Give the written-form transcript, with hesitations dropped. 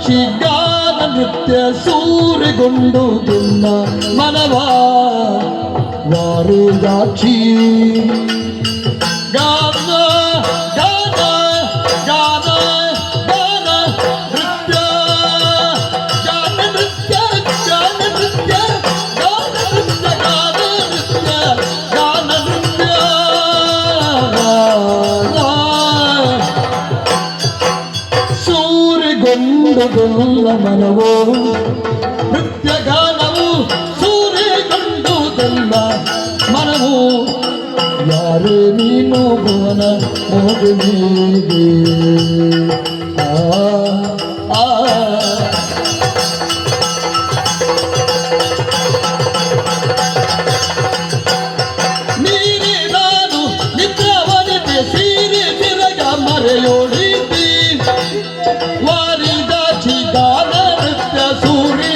ಸಾಕ್ಷಿ ಗಾನ ನೃತ್ಯ ಸೂರೆಗೊಂಡುದಿಲ್ಲ ಮನವ ವಾರು ಸಾಕ್ಷಿ ಗಾನ ಗಾನ ಗಾನ ಗಾನ ನೃತ್ಯ ಗಾನ ನೃತ್ಯ ಗಾನ ನೃತ್ಯ ಗಾನ ನೃತ್ಯ ಗಾನ ನೃತ್ಯ ಗಾನ ನೃತ್ಯ ಸೂರೆಗೊಂಡುದಿಲ್ಲ ಮನವೋ ನೃತ್ಯ ಗಾನವು ಸೂರೆಗೊಂಡುದಿಲ್ಲ ಮನವು ಯಾರೇ ನೀನು ಭುವನ ಮೋದಿನಿಗೆ ನೀನೇ ನಾನು ನಿದ್ರವನಿತೆ ಸೀರೆ ತಿರಗ ಮರೆಯೋಡಿದ್ದಿ